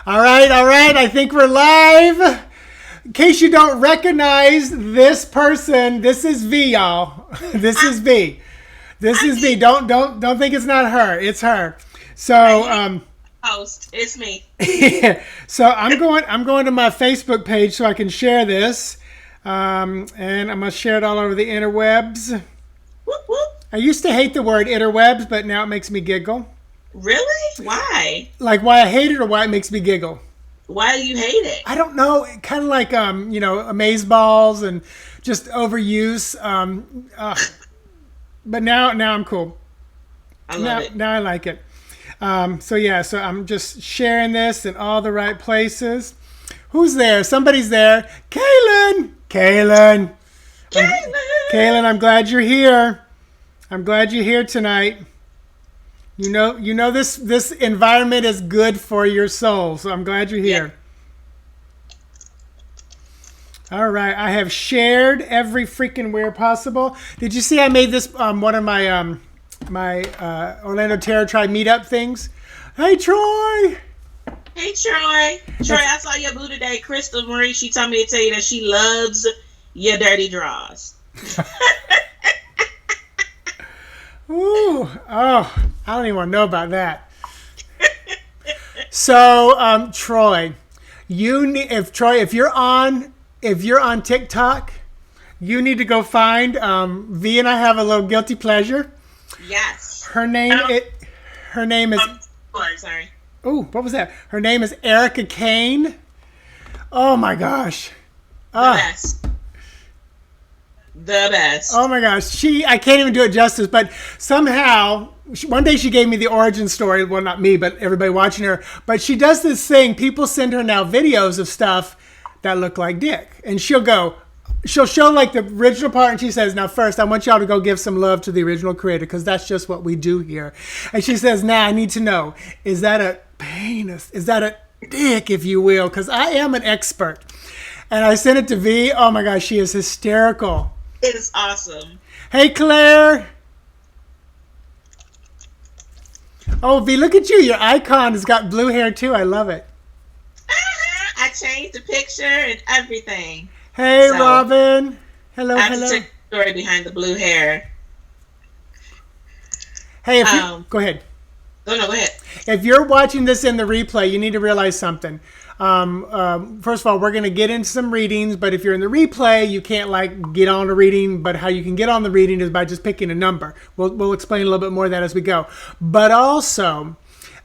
All right. I think we're live. In case you don't recognize this person, this is V, y'all. This is V. This is V. Don't think it's not her. It's her. So host, it's me. So I'm going to my Facebook page so I can share this, and I'm gonna share it all over the interwebs. Whoop, whoop. I used to hate the word interwebs, but now it makes me giggle. Really? Why? Like why I hate it or why it makes me giggle. Why do you hate it? I don't know. Kind of like amazeballs and just overuse. But now I'm cool. I love it. Now I like it. So I'm just sharing this in all the right places. Who's there? Somebody's there. Kaylin, I'm glad you're here. I'm glad you're here tonight. You know this environment is good for your soul, so I'm glad you're here. Yeah. All right, I have shared every freaking where possible. Did you see I made this one of my my Orlando Tarot Tribe meetup things? Hey, Troy. Hey, Troy. I saw your boo today. Crystal Marie, she told me to tell you that she loves your dirty draws. Ooh, oh, I don't even want to know about that. So, Troy, if you're on TikTok, you need to go find V and I have a little guilty pleasure. Yes. Her name is. Sorry. Ooh, what was that? Her name is Erica Kane. Oh my gosh. The best. Oh my gosh. I can't even do it justice, but somehow, one day she gave me the origin story. Well, not me, but everybody watching her. But she does this thing. People send her now videos of stuff that look like dick. And she'll show like the original part and she says, now first, I want y'all to go give some love to the original creator because that's just what we do here. And she says, now I need to know, is that a penis? Is that a dick, if you will? Because I am an expert. And I sent it to V. Oh my gosh, she is hysterical. It is awesome. Hey, Claire. Oh, V, look at you. Your icon has got blue hair, too. I love it. I changed the picture and everything. Hey, so, Robin. Hello. I have to tell the story behind the blue hair. Hey, go ahead. No, go ahead. If you're watching this in the replay, you need to realize something. First of all, we're going to get into some readings, but if you're in the replay, you can't get on a reading, but how you can get on the reading is by just picking a number. We'll explain a little bit more of that as we go. But also,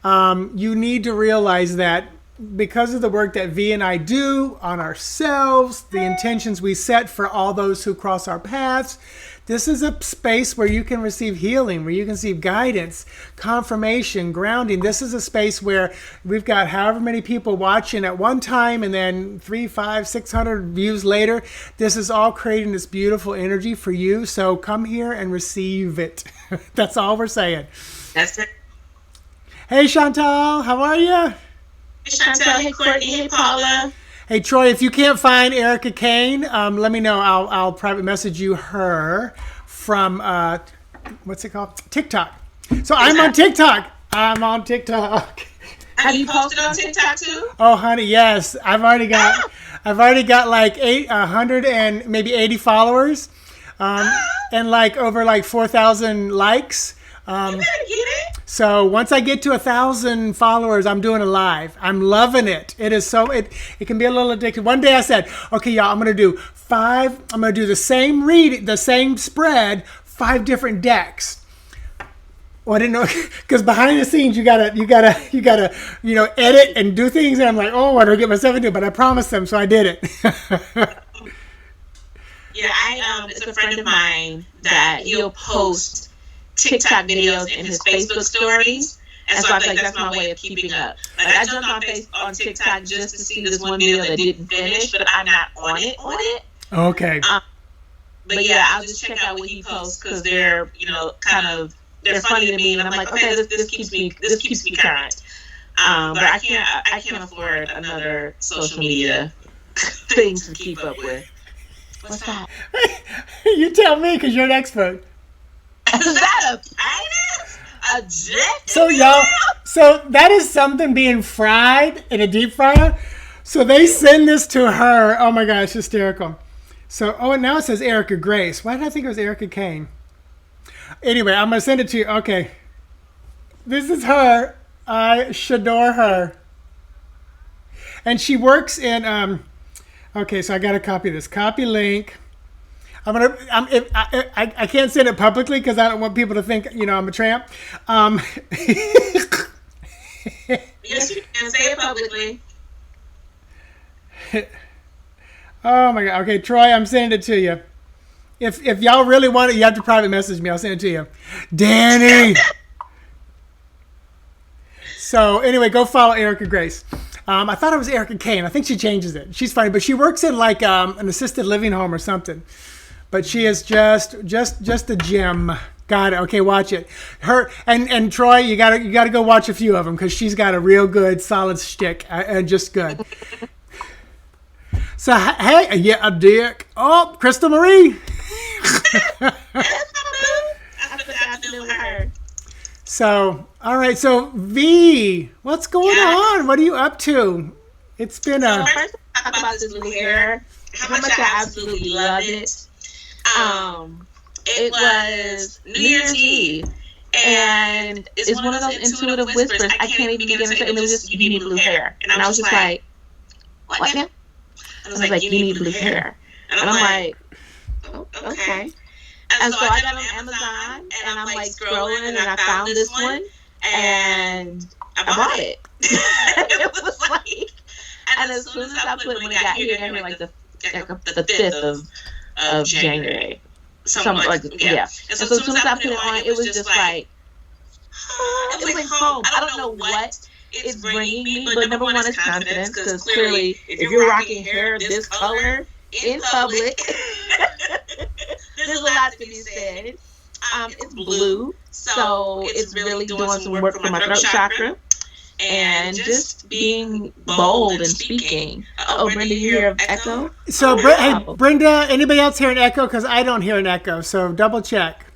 you need to realize that because of the work that V and I do on ourselves, the intentions we set for all those who cross our paths, this is a space where you can receive healing, where you can receive guidance, confirmation, grounding. This is a space where we've got however many people watching at one time and then 300, 500, 600 views later. This is all creating this beautiful energy for you. So come here and receive it. That's all we're saying. That's it. Hey, Chantal, how are you? Hey, Chantal. Hey, Courtney. Hey, Paula. Hey, Troy, if you can't find Erica Kane, let me know. I'll private message you her from, what's it called? TikTok. So I'm on TikTok. Have you posted on TikTok too? Oh, honey, yes. I've already got like 100 and maybe 80 followers, and like over like 4,000 likes. You better get it. So once I get to 1,000 followers, I'm doing a live. I'm loving it. It is so it can be a little addictive. One day I said, okay, y'all, I'm gonna do the same spread, 5 different decks. Well, I didn't know because behind the scenes you gotta edit and do things, and I'm like, oh, what do I get myself into? But I promised them, so I did it. Yeah, it's a friend of mine that he'll post TikTok videos in his Facebook stories, and so I think that's my way of keeping up. Like I jumped on TikTok just to see this one video that didn't finish, but I'm not on it. Okay. But yeah, I'll just check out what he posts because they're they're funny to me, and I'm like, okay, this keeps me current. But I can't afford another social media thing to keep up with. What's that? You tell me because you're an expert. Is that a penis? a jet. So y'all, so that is something being fried in a deep fryer. So they send this to her. Oh my gosh, hysterical. So, and now it says Erica Grace. Why did I think it was Erica Kane? Anyway, I'm going to send it to you. Okay. This is her. I adore her. And she works in, okay, so I got to copy this. Copy link. I can't send it publicly because I don't want people to think, I'm a tramp. Yes, you can say it publicly. Oh my God. Okay, Troy, I'm sending it to you. If y'all really want it, you have to private message me. I'll send it to you. Danny. So anyway, go follow Erica Grace. I thought it was Erica Kane. I think she changes it. She's funny, but she works in like an assisted living home or something. But she is just a gem. Got it. Okay, watch it. Her and Troy, you gotta go watch a few of them because she's got a real good solid shtick and just good. So hey, yeah, a dick. Oh, Crystal Marie. So, all right. So, V, what's going on? What are you up to? It's been a. First, talk about this blue hair. How much I absolutely love it. It was New Year's Eve, and it's one of those intuitive whispers. I can't even begin to say. It was just, you need blue hair, and I was just like, what now? I was like, you need blue hair, and I'm like, oh, okay. And so I got on Amazon, and I'm like scrolling, and I found this one, and I bought it. It was like, and as soon as I put it, when it got here like the 5th of January, something like yeah. And so as soon as I put it on, it was just like, it was like home. I don't know what it's bringing me, but number one is confidence, because clearly, if you're rocking hair this color in public, there's a lot to be said. It's blue, so it's really doing some work for my throat chakra, and just being bold and speaking. Oh, Brenda, you hear an echo? So, hey, Brenda, anybody else hear an echo? Because I don't hear an echo, so double check.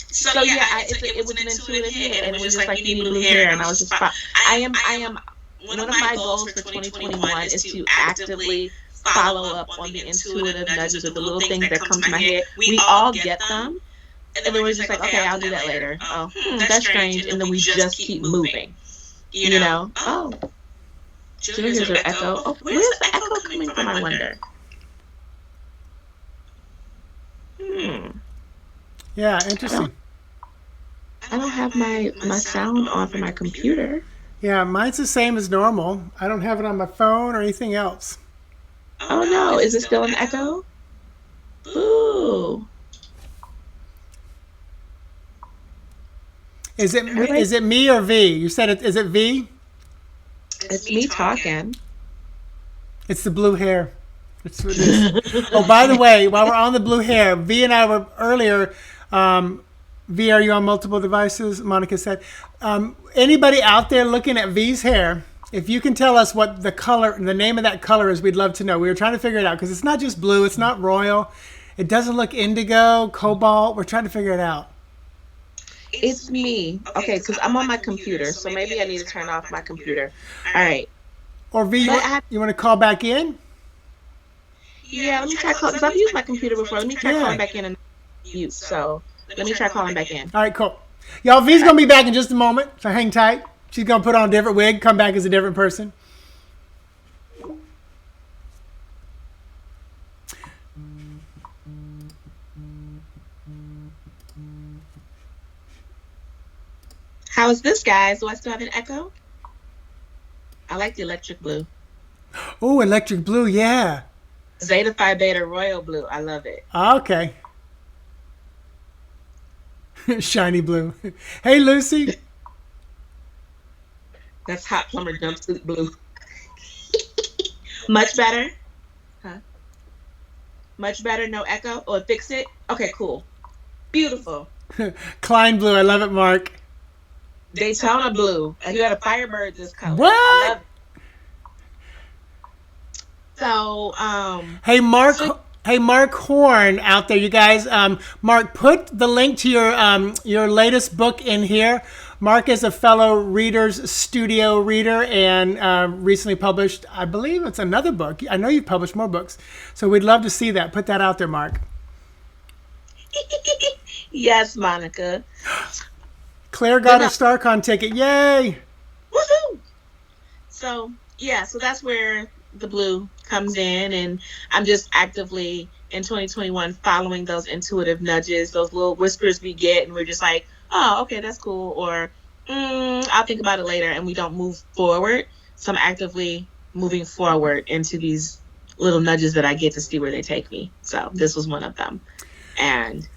So yeah, it was an intuitive hit, and it was just like, you need blue hair, and I was just, I am. One of my goals for 2021 is to actively follow up on the intuitive nudges or the little things that come to my head. We all get them, and then we're just like, okay, I'll do that later. Oh, that's strange, and then we just keep moving. You know? Oh, here's an echo. Oh, where's the echo coming from? I wonder. Yeah, interesting. I don't have my sound on for my computer. Yeah, mine's the same as normal. I don't have it on my phone or anything else. Oh no, is it still an echo? Boo. Is it me or V? You said it. Is it V? It's me talking. It's the blue hair. It's what it is. Oh, by the way, while we're on the blue hair, V and I were earlier. V, are you on multiple devices? Monica said. Anybody out there looking at V's hair, if you can tell us what the name of that color is, we'd love to know. We were trying to figure it out because it's not just blue. It's not royal. It doesn't look indigo, cobalt. We're trying to figure it out. It's me. Okay, because I'm on my computer, so maybe I need to turn off my computer. All right. Or V, you want to call back in? Yeah, let me try calling, because I've used my computer before. Let me try calling back in and mute. So let me try calling back in. All right, cool. Y'all, V's going to be back in just a moment, so hang tight. She's going to put on a different wig, come back as a different person. How is this, guys? Do I still have an echo? I like the electric blue. Oh, electric blue, yeah. Zeta Phi Beta Royal Blue. I love it. Okay. Shiny blue. Hey, Lucy. That's hot plumber jumpsuit blue. Much better? Huh? Much better? No echo? Oh, fix it? Okay, cool. Beautiful. Klein blue. I love it, Mark. Daytona blue. You got a Firebird this color. What? I love it. So, hey, Mark. Hey, Mark Horn out there, you guys. Mark, put the link to your latest book in here. Mark is a fellow Readers Studio reader and recently published, I believe it's another book. I know you've published more books. So we'd love to see that. Put that out there, Mark. Yes, Monica. Claire got a StarCon ticket. Yay! Woohoo! So, yeah, so that's where the blue comes in. And I'm just actively in 2021 following those intuitive nudges, those little whispers we get. And we're just like, oh, okay, that's cool. Or I'll think about it later. And we don't move forward. So I'm actively moving forward into these little nudges that I get to see where they take me. So this was one of them. And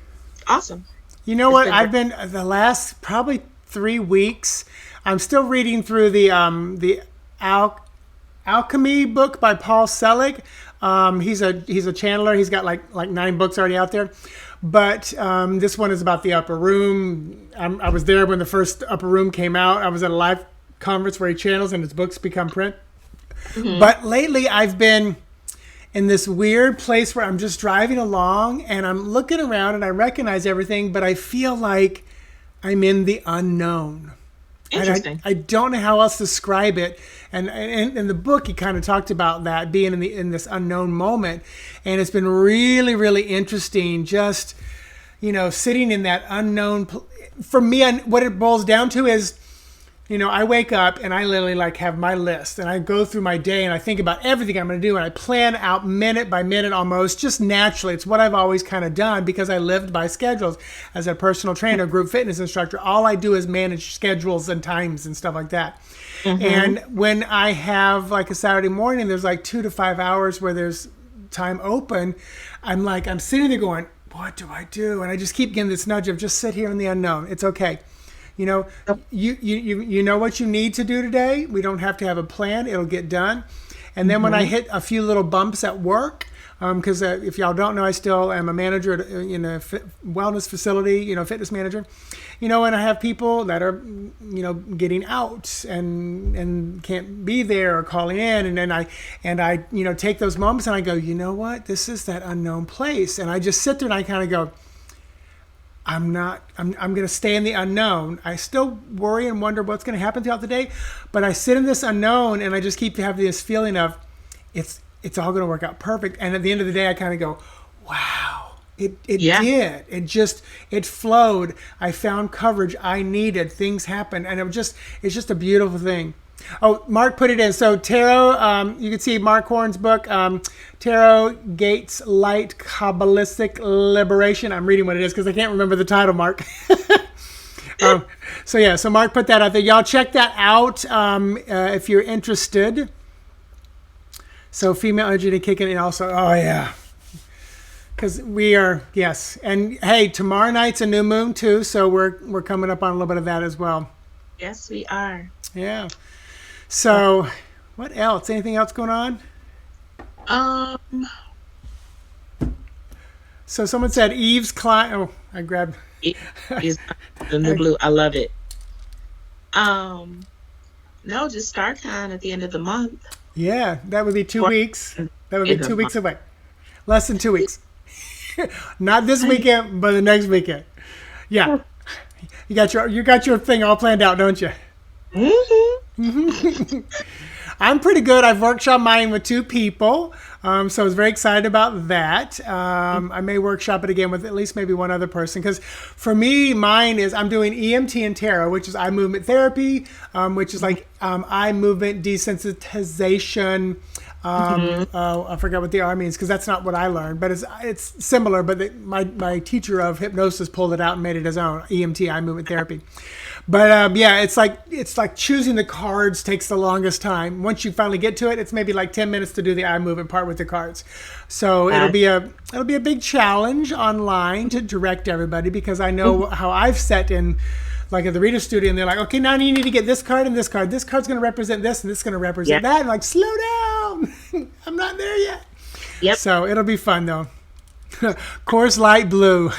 awesome. You know what? I've been the last probably 3 weeks. I'm still reading through the Alchemy book by Paul Selig. He's a channeler. He's got like 9 books already out there. But this one is about the Upper Room. I was there when the first Upper Room came out. I was at a live conference where he channels and his books become print. Mm-hmm. But lately I've been in this weird place where I'm just driving along and I'm looking around and I recognize everything, but I feel like I'm in the unknown. Interesting. I don't know how else to describe it. And in the book, he kind of talked about that being in this unknown moment. And it's been really, really interesting just, sitting in that unknown. For me, what it boils down to is, I wake up and I literally have my list and I go through my day and I think about everything I'm going to do and I plan out minute by minute almost just naturally. It's what I've always kind of done because I lived by schedules as a personal trainer, group fitness instructor. All I do is manage schedules and times and stuff like that. Mm-hmm. And when I have a Saturday morning, there's 2 to 5 hours where there's time open. I'm sitting there going, what do I do? And I just keep getting this nudge of just sit here in the unknown. It's okay. You know what you need to do today. We don't have to have a plan. It'll get done. And then when I hit a few little bumps at work, because if y'all don't know, I still am a manager in a wellness facility, fitness manager, and I have people that are, getting out and can't be there or calling in. And then I take those moments and I go, you know what, this is that unknown place. And I just sit there and I kind of go, I'm going to stay in the unknown. I still worry and wonder what's going to happen throughout the day, but I sit in this unknown and I just keep having this feeling of it's all going to work out perfect. And at the end of the day, I kind of go, wow, it did. It flowed. I found coverage I needed. Things happened. And it's just a beautiful thing. Oh, Mark put it in. So Tarot, you can see Mark Horn's book, Tarot Gates Light Kabbalistic Liberation. I'm reading what it is because I can't remember the title, Mark. So Mark put that out there. Y'all check that out if you're interested. So female energy to kick in and also, oh yeah. Because we are, yes. And hey, tomorrow night's a new moon too, so we're coming up on a little bit of that as well. Yes, we are. Yeah. So, what else? Anything else going on? So someone said Eve's client. Oh, I grabbed. Is the new blue. I love it. No, just StarCon at the end of the month. Yeah, that would be 2 weeks. That would be 2 weeks away. Less than 2 weeks. Not this weekend, but the next weekend. Yeah, you got your thing all planned out, don't you? Mm-hmm. I'm pretty good. I've workshopped mine with 2 people, so I was very excited about that. I may workshop it again with at least maybe one other person, because for me, mine is I'm doing EMT and tarot, which is eye movement therapy, which is eye movement desensitization. I forgot what the R means because that's not what I learned, but it's similar. But my teacher of hypnosis pulled it out and made it his own, EMT, eye movement therapy. But it's like choosing the cards takes the longest time. Once you finally get to it, it's maybe 10 minutes to do the eye movement part with the cards. So it'll be a big challenge online to direct everybody, because I know how I've set in. At the reader studio, and they're like, okay, now you need to get this card and this card. This card's going to represent this, and this is going to represent that. And slow down. I'm not there yet. Yep. So it'll be fun, though. Course light blue.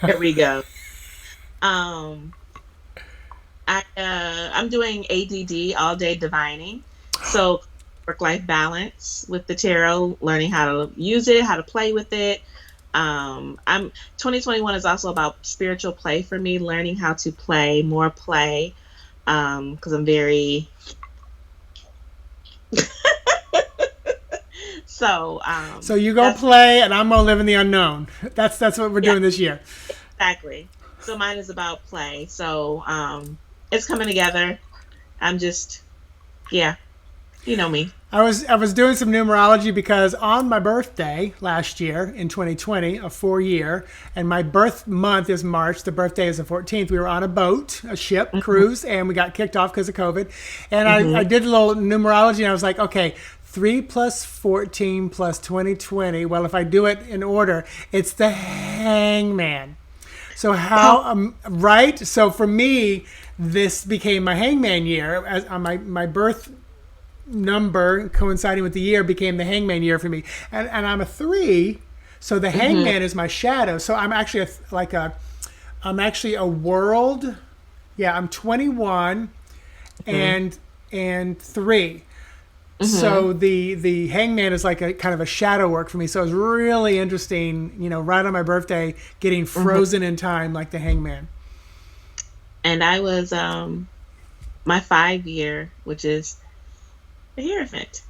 There we go. I'm doing ADD, all day divining. So work-life balance with the tarot, learning how to use it, how to play with it. I'm 2021 is also about spiritual play for me, learning how to play more play, because I'm very so you go play and I'm gonna live in the unknown. That's what we're doing this year. Exactly. So mine is about play. So it's coming together. I'm just, yeah, you know me. I was doing some numerology because on my birthday last year in 2020, a 4-year, and my birth month is March. The birthday is the 14th. We were on a boat, a ship cruise, and we got kicked off because of COVID. And I did a little numerology, and I was like, okay, 3 plus 14 plus 2020. Well, if I do it in order, it's the Hangman. So how right? So for me, this became my Hangman year. As on my birth number coinciding with the year became the Hangman year for me, and I'm a 3, so the Hangman is my shadow. So I'm actually I'm actually a world. Yeah, I'm 21 and 3. So the Hangman is like a kind of a shadow work for me. So it was really interesting, right on my birthday, getting frozen in time like the Hangman. And I was my 5-year, which is the Hierophant.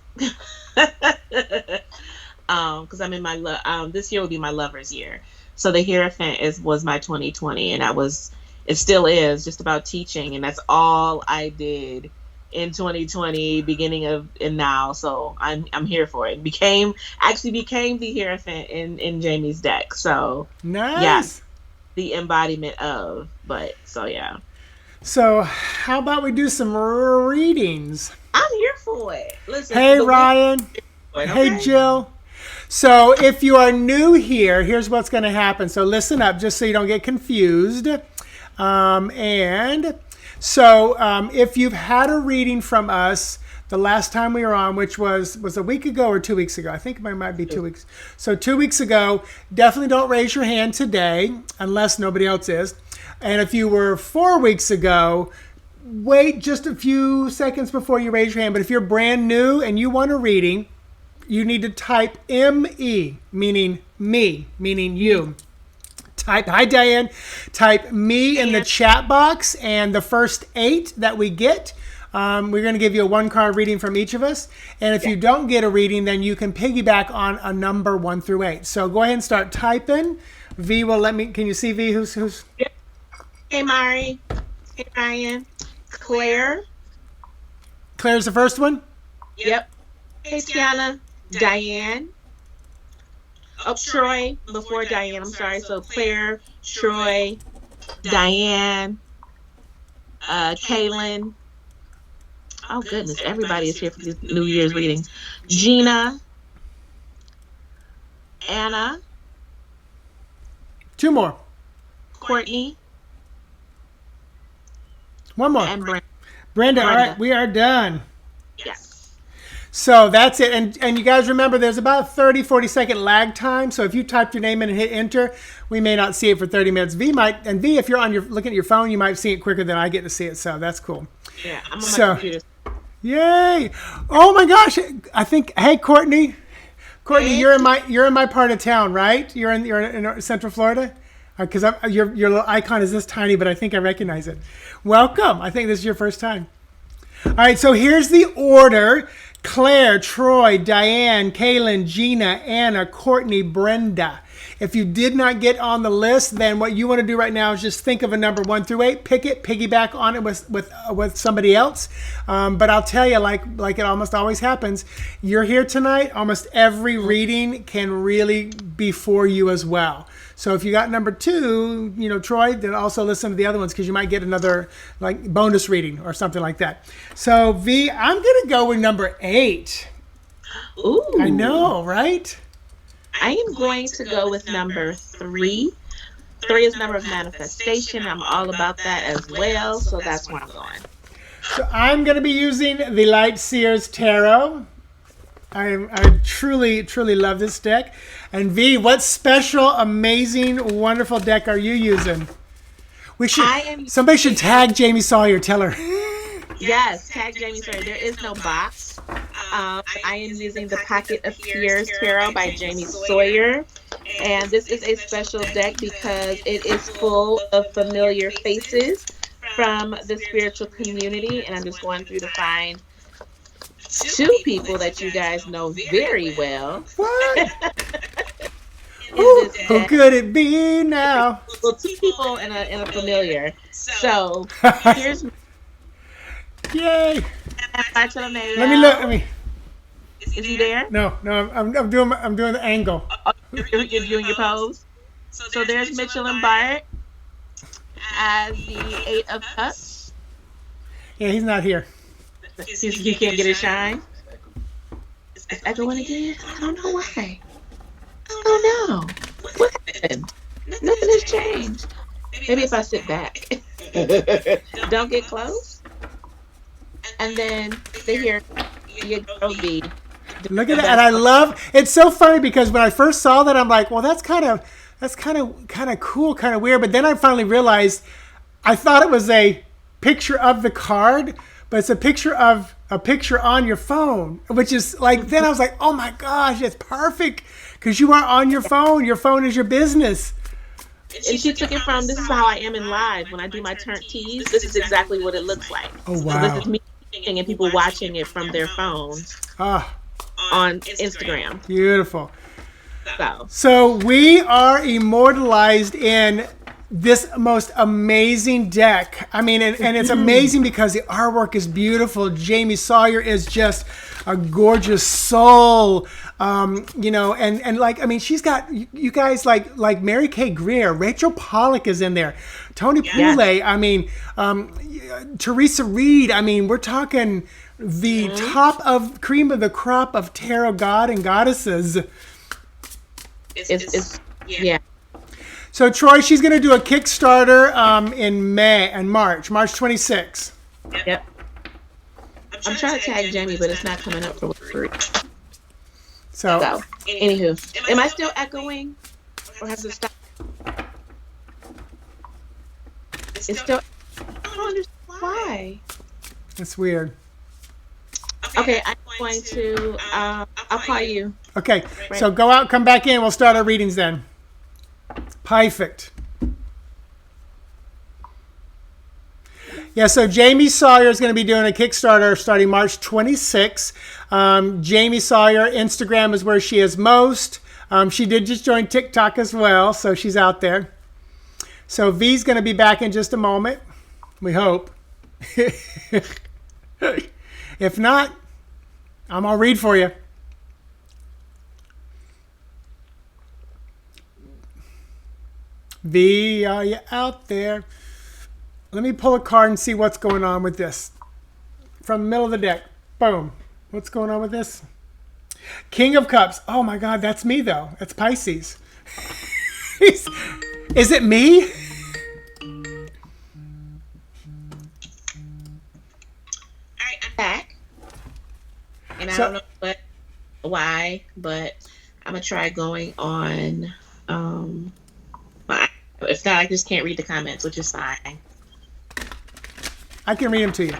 Because I'm in my this year will be my lover's year. So the Hierophant was my 2020, and it still is just about teaching, and that's all I did in 2020, beginning of and now. So I'm here for it. Became the Hierophant in Jamie's deck. So nice. Yeah, the embodiment of. But so yeah. So how about we do some readings? I'm here for it. Listen. Hey Ryan. Hey Jill. So if you are new here, here's what's going to happen. So listen up, just so you don't get confused. If you've had a reading from us the last time we were on, which was a week ago or 2 weeks ago. I think it might be 2 weeks. So 2 weeks ago, definitely don't raise your hand today unless nobody else is. And if you were 4 weeks ago, wait just a few seconds before you raise your hand. But if you're brand new and you want a reading, you need to type ME, meaning me, meaning you. Hi Diane, type me in the chat box, and the first 8 that we get, we're going to give you a 1-card reading from each of us. And if you don't get a reading, then you can piggyback on a number 1 through 8. So go ahead and start typing. V will let me, can you see V? Who's? Hey Mari. Hey Ryan. Claire. Claire's the first one? Yep. Hey Tiana. Diane. Oh, Troy, before Diane, I'm sorry. So Claire, Troy, Diane, Kaylin. Oh, goodness. Everybody is here for this New Year's reading. Gina, Anna. 2 more. Courtney. 1 more. And Brenda. All right, we are done. Yes. So that's it. And you guys remember there's about 30-40-second lag time. So if you typed your name in and hit enter, we may not see it for 30 minutes. V might, and V, if you're looking at your phone, you might see it quicker than I get to see it. So that's cool. Yeah, I'm on my computer. Yay. Oh my gosh. I think, hey, Courtney, hey. you're in my part of town, right? You're in Central Florida? Because your little icon is this tiny, but I think I recognize it. Welcome. I think this is your first time. All right, so here's the order. Claire, Troy, Diane, Kaylin, Gina, Anna, Courtney, Brenda. If you did not get on the list, then what you want to do right now is just think of a number 1 through 8, pick it, piggyback on it with somebody else. But I'll tell you, like it almost always happens, you're here tonight, almost every reading can really be for you as well. So if you got number 2, Troy, then also listen to the other ones because you might get another like bonus reading or something like that. So V, I'm going to go with number 8. Ooh. I know, right? I am going to go with number 3. 3 is number of manifestation. I'm all about that as well. So that's where I'm going. So I'm going to be using the Light Seers Tarot. I truly, truly love this deck. And V, what special, amazing, wonderful deck are you using? Somebody should tag Jamie Sawyer. Tell her. Yes, tag Jamie Sawyer. There is no box. I am using the Pocket of Tears Tarot by Jamie Sawyer. And this is a special deck because it is full of familiar faces from the spiritual community. And I'm just going through to find two people that you guys know very well. What? Ooh, who could it be now? Well, two people and a familiar. So here's Yay! Bartolomeo. Let me look. Let me. Is he there? No, I'm doing the angle. Oh, you're doing your pose. So there's Mitchell and Bart as the Eight of Cups. Yeah, he's not here. He can't get his shine. It's echoing again. I don't know why. I don't know. What happened? Nothing has changed. Maybe if I sit back. Don't get close. And then they hear your girl B. Look at that, and I love. It's so funny because when I first saw that, I'm like, well, that's kind of cool, kind of weird. But then I finally realized, I thought it was a picture of the card, but it's a picture on your phone, which is like. Then I was like, oh my gosh, it's perfect because you are on your phone. Your phone is your business. And she took it from, this is how I am in live. When I do my turn keys, this is exactly what it looks like. Oh, wow. So this is me and people watching it from their phones on Instagram. Beautiful. So So we are immortalized in this most amazing deck. I mean, and it's amazing because the artwork is beautiful. Jamie Sawyer is just a gorgeous soul. You know, and like, I mean, she's got, you guys like Mary Kay Greer, Rachel Pollack is in there, Tony Poulet, I mean, Teresa Reed, I mean, we're talking the top of cream of the crop of tarot god and goddesses. Yeah. So Troy, she's going to do a Kickstarter in March 26th. Yep. I'm trying to tag Jamie, but it's not coming up for free. So, anywho, am I still echoing, or has it stopped? It's still. I don't understand why. That's weird. Okay, I'm going to. I'll call you. Okay, so go out, come back in. We'll start our readings then. Perfect. Yeah, so Jamie Sawyer is going to be doing a Kickstarter starting March 26th. Jamie Sawyer, Instagram is where she is most. She did just join TikTok as well, so she's out there. So V's going to be back in just a moment. We hope. If not, I'm going to read for you. V, are you out there? Let me pull a card and see what's going on with this. From the middle of the deck. Boom. What's going on with this? King of Cups. Oh my God, that's me though. That's Pisces. Is it me? Alright, I'm back. And I don't know why, but I'm going to try going on. If not, I just can't read the comments, which is fine. I can read them to you.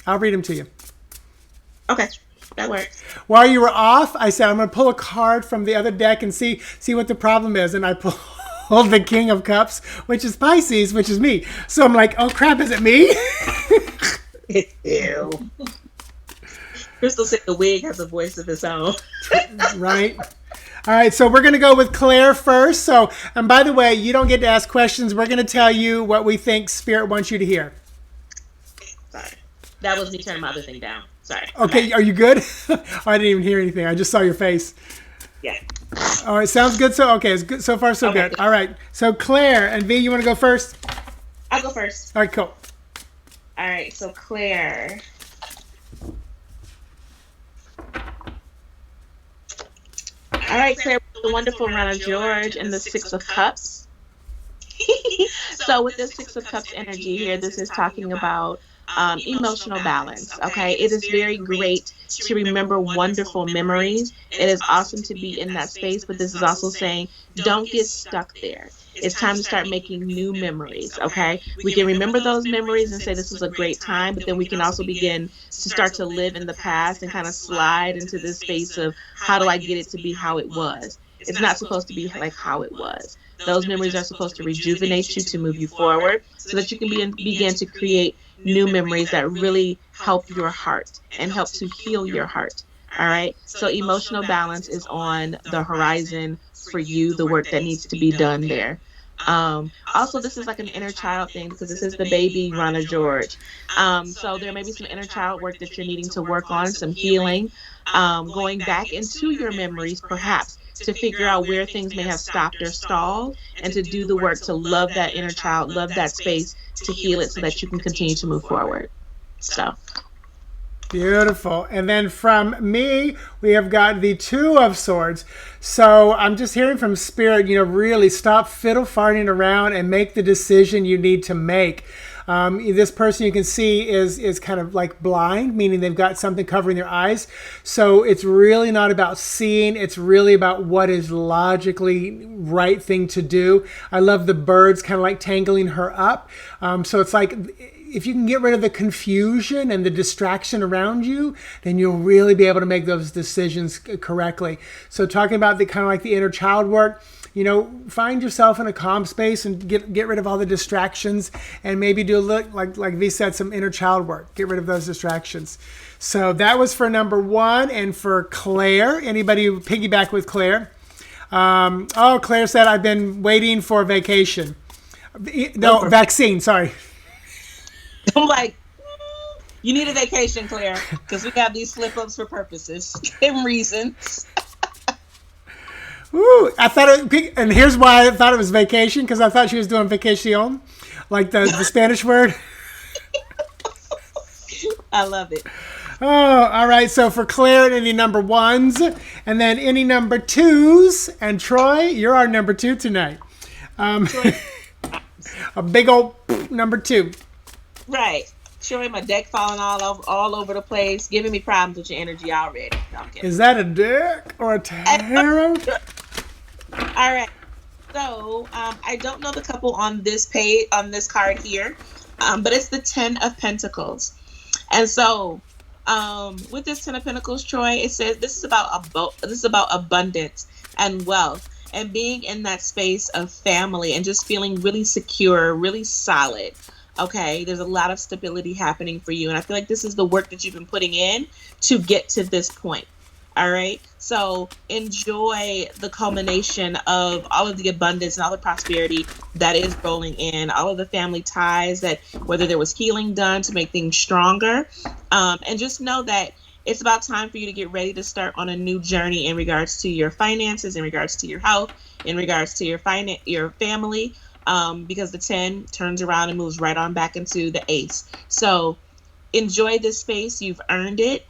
I'll read them to you. Okay, that works. While you were off, I said I'm going to pull a card from the other deck and see what the problem is. And I pulled the King of Cups, which is Pisces, which is me. So I'm like, oh crap, is it me? Ew. Crystal said the wig has a voice of its own. Right. All right, so we're going to go with Claire first. So, and by the way, you don't get to ask questions. We're going to tell you what we think Spirit wants you to hear. Sorry. That was me turning my other thing down. Sorry. Okay, are you good? I didn't even hear anything. I just saw your face. Yeah. All right, sounds good. So, okay, it's good. So far, so good. All right, so Claire and V, you want to go first? I'll go first. All right, cool. All right, so Claire. All right, Claire, the wonderful Rana George and the Six of Cups. So with the Six of Cups energy here, this is talking about emotional balance. Okay, it is very great to remember wonderful memories. It is awesome to be in that space, but this is also saying don't get stuck there. It's time to start making new memories, okay? We can remember those memories and say this was a great time, but then we can also begin to start to live in the past and kind of slide into this space of how do I get it to be how it was? It's not supposed to be like how it was. Those memories are supposed to rejuvenate you, to move you forward, so that you can begin to create new memories that really help your heart and help to heal your heart. All right. So emotional balance is on the horizon for you, the work that needs to be done there. Also, this is like an inner child thing because this is the baby Rana George. So there may be some inner child work that you're needing to work on, some healing, going back into your memories, perhaps to figure out where things may have stopped or stalled, and to do the work to love that inner child, love that space, to heal it so that you can continue to move forward. So. Beautiful. And then from me, we have got the Two of Swords. So I'm just hearing from Spirit, really stop fiddle farting around and make the decision you need to make. This person you can see is kind of like blind, meaning they've got something covering their eyes. So it's really not about seeing. It's really about what is logically right thing to do. I love the birds kind of like tangling her up. So it's like, if you can get rid of the confusion and the distraction around you, then you'll really be able to make those decisions correctly. So talking about the kind of like the inner child work, find yourself in a calm space and get rid of all the distractions, and maybe do a look like V said, some inner child work. Get rid of those distractions. So that was for number 1. And for Claire, anybody piggyback with Claire? Claire said, I've been waiting for vacation. No, vaccine, sorry. I'm like, you need a vacation, Claire, because we have these slip-ups for purposes and reasons. Ooh, and here's why I thought it was vacation, because I thought she was doing vacation, like the Spanish word. I love it. Oh, all right. So for Claire, any number 1s, and then any number 2s, and Troy, you're our number 2 tonight. A big old number 2. Right. Showing my deck falling all over the place, giving me problems with your energy already. No, is that a deck or a tarot? All right. So I don't know the couple on this page, on this card here, but it's the 10 of Pentacles. And so with this 10 of Pentacles, Troy, it says this is about abundance and wealth, and being in that space of family and just feeling really secure, really solid. Okay, there's a lot of stability happening for you. And I feel like this is the work that you've been putting in to get to this point. All right. So enjoy the culmination of all of the abundance and all the prosperity that is rolling in, all of the family ties, that whether there was healing done to make things stronger. And just know that it's about time for you to get ready to start on a new journey in regards to your finances, in regards to your health, in regards to your family. Because the 10 turns around and moves right on back into the ace. So enjoy this space. You've earned it.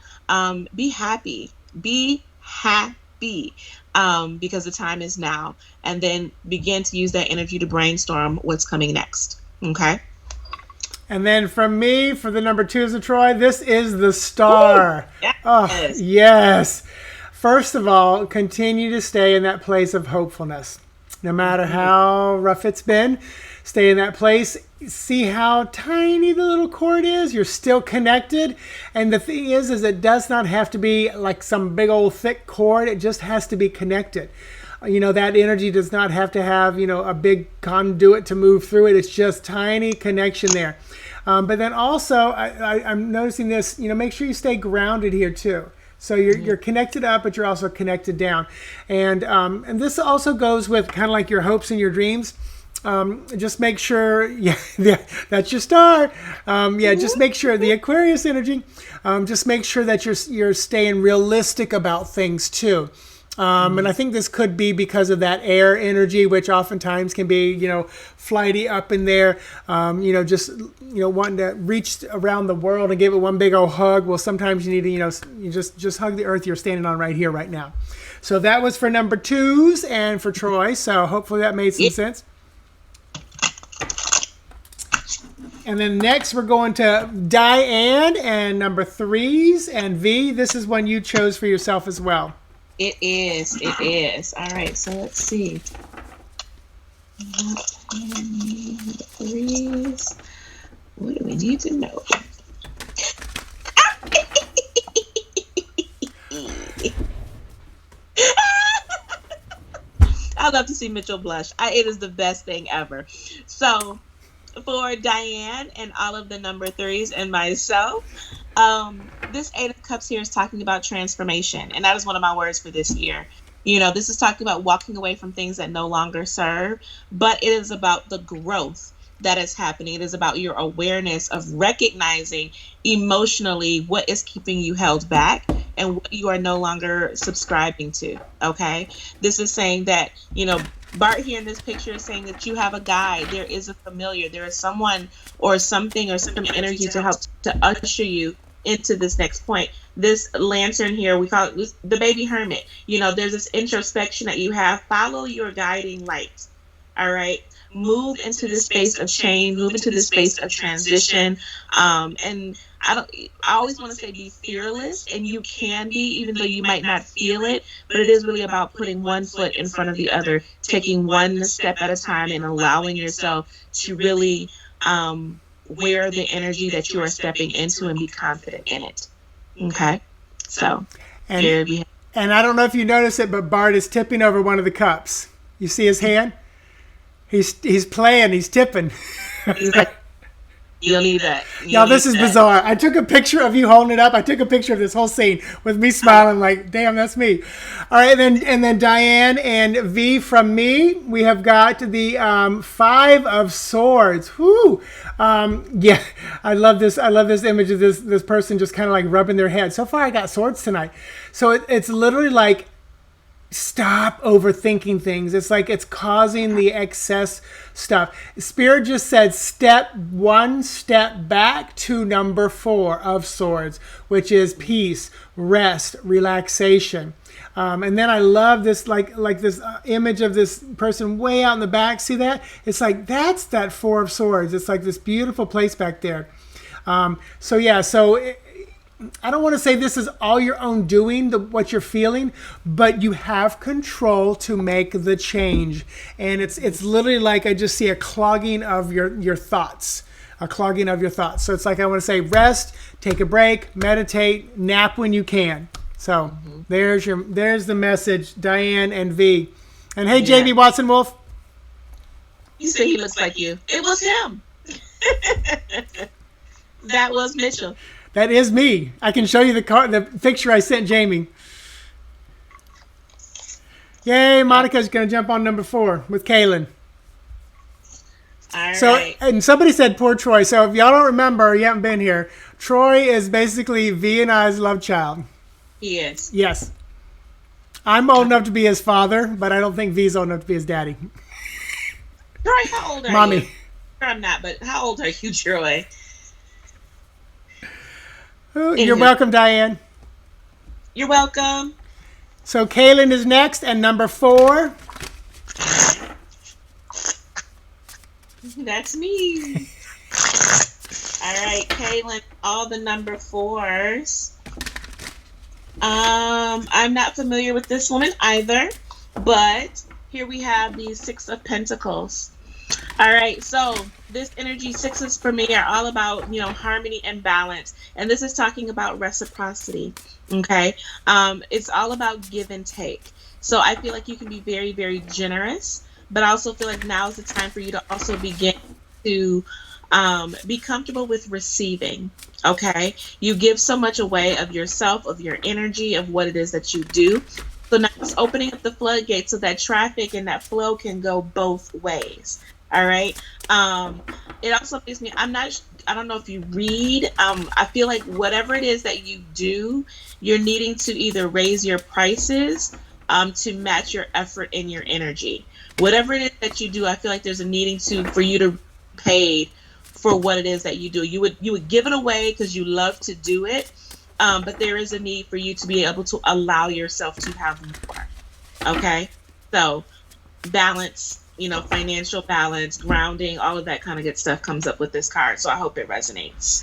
Be happy. Be happy. Because the time is now. And then begin to use that energy to brainstorm what's coming next. Okay? And then from me, for the number 2s of Troy, this is the Star. Ooh, yes. Oh, yes. First of all, continue to stay in that place of hopefulness. No matter how rough it's been, stay in that place. See how tiny the little cord is. You're still connected. And the thing is it does not have to be like some big old thick cord. It just has to be connected. That energy does not have to have, a big conduit to move through it. It's just tiny connection there. But then also, I'm noticing this, make sure you stay grounded here too. So you're connected up, but you're also connected down. And this also goes with kind of like your hopes and your dreams. Just make sure, that's your star. Just make sure the Aquarius energy, just make sure that you're staying realistic about things too. And I think this could be because of that air energy, which oftentimes can be, flighty up in there, wanting to reach around the world and give it one big old hug. Well, sometimes you need to, you just hug the earth you're standing on right here, right now. So that was for number 2s and for Troy. So hopefully that made some sense. And then next we're going to Diane and number 3s and V. This is one you chose for yourself as well. It is. All right, so let's see. Threes. What do we need to know? I love to see Mitchell blush. It is the best thing ever. So for Diane and all of the number threes and myself, this Eight of Cups here is talking about transformation, and that is one of my words for this year. This is talking about walking away from things that no longer serve, but it is about the growth that is happening. It is about your awareness of recognizing emotionally what is keeping you held back and what you are no longer subscribing to. Okay. This is saying that, Bart here in this picture is saying that you have a guide. There is a familiar. There is someone or something or some energy to help to usher you into this next point. This lantern here, we call it the baby hermit. There's this introspection that you have. Follow your guiding light. All right. Move into this space of change, move into this space of transition. And I always want to say be fearless, and you can be, even though you might not feel it, but it is really about putting one foot in front of the other, taking one step at a time and allowing yourself to really wear the energy that you are stepping into and be confident in it. Okay. So, and I don't know if you notice it, but Bart is tipping over one of the cups. You see his hand? He's playing. He's tipping. He's like, you'll need that. Y'all, this is bizarre. I took a picture of you holding it up. I took a picture of this whole scene with me smiling like, damn, that's me. All right, and then Diane and V from me. We have got the Five of Swords. Whoo! Yeah, I love this. I love this image of this person just kind of like rubbing their head. So far, I got swords tonight. So it's literally like, stop overthinking things. It's like it's causing the excess stuff. Spirit just said one step back to number 4 of swords, which is peace, rest, relaxation. And then I love this like this image of this person way out in the back. See that? It's like that's that 4 of swords. It's like this beautiful place back there. I don't want to say this is all your own doing, what you're feeling, but you have control to make the change. And it's literally like I just see a clogging of your thoughts, a clogging of your thoughts. So it's like I want to say rest, take a break, meditate, nap when you can. So there's the message, Diane and V. And hey, JB Watson Wolf. You say he looks like you. It was him. That was Mitchell. That is me. I can show you the picture I sent Jamie. Yay, Monica's going to jump on number 4 with Kaylin. All right. And somebody said poor Troy. So if y'all don't remember, you haven't been here, Troy is basically V and I's love child. He is. Yes. I'm old enough to be his father, but I don't think V's old enough to be his daddy. Troy, how old are Mommy. you? I'm not, but how old are you, Troy? You're welcome, Diane. You're welcome. So Kaylin is next, and number 4. That's me. All right, Kaylin, all the number 4s. I'm not familiar with this woman either, but here we have the 6 of Pentacles. All right, so this energy 6s for me are all about, harmony and balance. And this is talking about reciprocity, okay? It's all about give and take. So I feel like you can be very, very generous, but I also feel like now is the time for you to also begin to be comfortable with receiving, okay? You give so much away of yourself, of your energy, of what it is that you do. So now it's opening up the floodgates so that traffic and that flow can go both ways. All right. It also makes me, I don't know if you read, I feel like whatever it is that you do, you're needing to either raise your prices to match your effort and your energy. Whatever it is that you do, I feel like there's a needing for you to pay for what it is that you do. You would give it away because you love to do it. But there is a need for you to be able to allow yourself to have more. Okay. So balance, financial balance, grounding, all of that kind of good stuff comes up with this card. So I hope it resonates.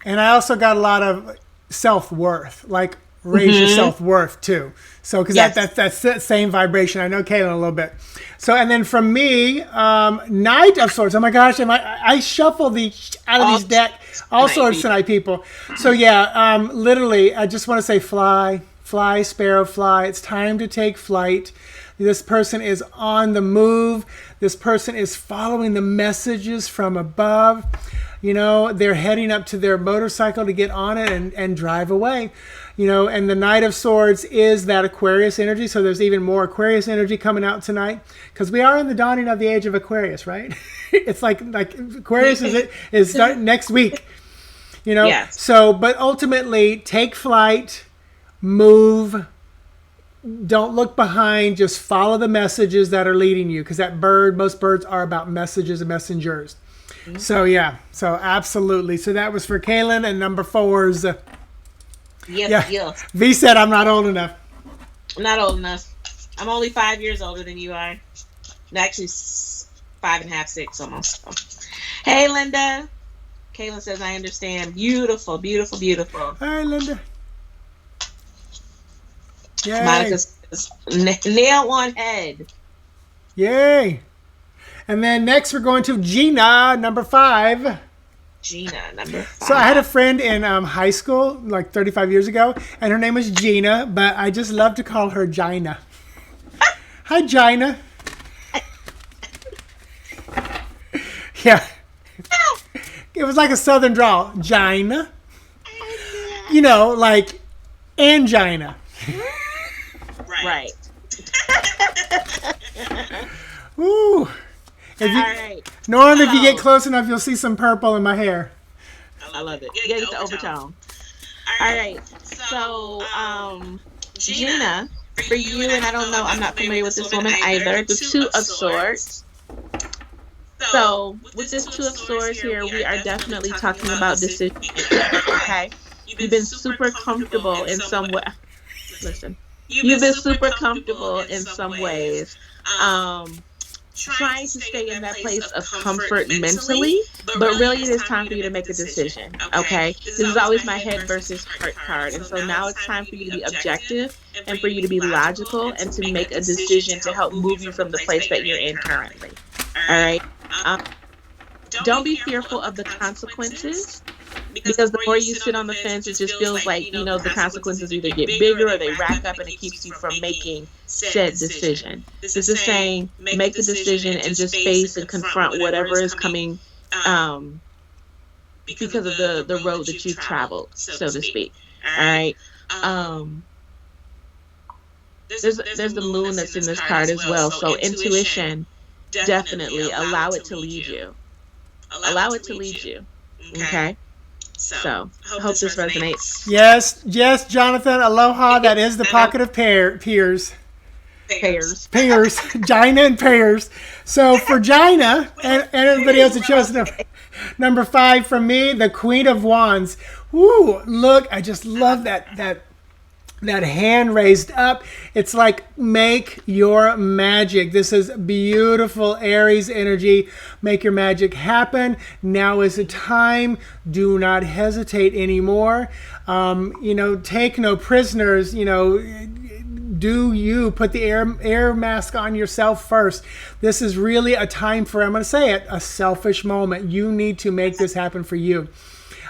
And I also got a lot of self-worth. Like raise your self-worth too. So, because Yes. that's that same vibration. I know Kaylin a little bit. So, and then from me, Knight of Swords. Oh my gosh, I shuffle the out of these decks, all swords tonight, people. So yeah, literally, I just want to say fly, fly, sparrow, fly. It's time to take flight. This person is on the move. This person is following the messages from above. You know, they're heading up to their motorcycle to get on it and drive away. You know, and the Knight of Swords is that Aquarius energy. So there's even more Aquarius energy coming out tonight, because we are in the dawning of the age of Aquarius, right? It's like Aquarius is starting next week. You know, Yes. So but ultimately, take flight, move. Don't look behind. Just follow the messages that are leading you, because most birds are about messages and messengers. So yeah, so absolutely. So that was for Kaylin, and number 4's. Yes. V said I'm not old enough. I'm not old enough. I'm only 5 years older than you are. No, actually, 5.5, 6 almost. Hey, Linda. Kaylin says, I understand. Beautiful, beautiful, beautiful. Hi, Linda. Yay. Monica says, nail on head. Yay. And then next we're going to Gina, number 5. Gina, number 5. So I had a friend in high school, like 35 years ago, and her name was Gina, but I just love to call her Gina. Hi, Gina. Yeah. It was like a southern drawl. Gina. You know, like angina. Right. Woo. All right. Norm, if you get close enough, you'll see some purple in my hair. I love it. Get the overtone. All right. So, Gina, for you, and I don't know, I'm not familiar with this woman either, the Two of Swords. So, with this Two of Swords here, we are definitely talking about decisions. Okay? You've been super comfortable in some way. Listen. You've been super comfortable in some ways. Trying to stay in that place of comfort mentally, but really it is time for you to make a decision. Okay, this is always my head versus heart card, and so now it's time for you to be objective and for you to be logical and to make a decision to help move you from the place that you're in currently. All right. Don't be fearful of the consequences, because the more you sit on the fence, it just feels like, you know, the consequences either get bigger or they rack up, and it keeps you from making said decision. This is saying, make the decision and just face and confront whatever is coming because of the road that you've traveled, so to speak. All right. There's the moon that's in this card as well. So intuition, definitely allow it to lead you. Allow it to lead you. Okay. So, hope this resonates. Yes, Jonathan. Aloha. That is the pocket of pears. Pairs. Gina and pears. So for Gina and everybody else that chose number 5 from me, the Queen of Wands. Woo! Look, I just love that hand raised up. It's like, make your magic. This is beautiful Aries energy. Make your magic happen. Now is the time. Do not hesitate anymore. You know, take no prisoners. You know, do you put the air mask on yourself first. This is really a time for, I'm going to say it, a selfish moment. You need to make this happen for you.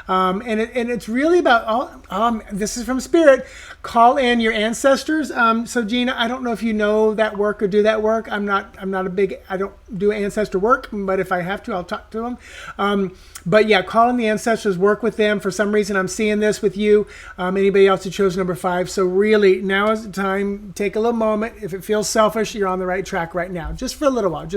And it's really about, this is from Spirit, call in your ancestors. So Gina, I don't know if you know that work or do that work. I don't do ancestor work, but if I have to, I'll talk to them. But yeah, call in the ancestors, work with them. For some reason, I'm seeing this with you. Anybody else who chose number 5. So really, now is the time. Take a little moment. If it feels selfish, you're on the right track right now. Just for a little while. And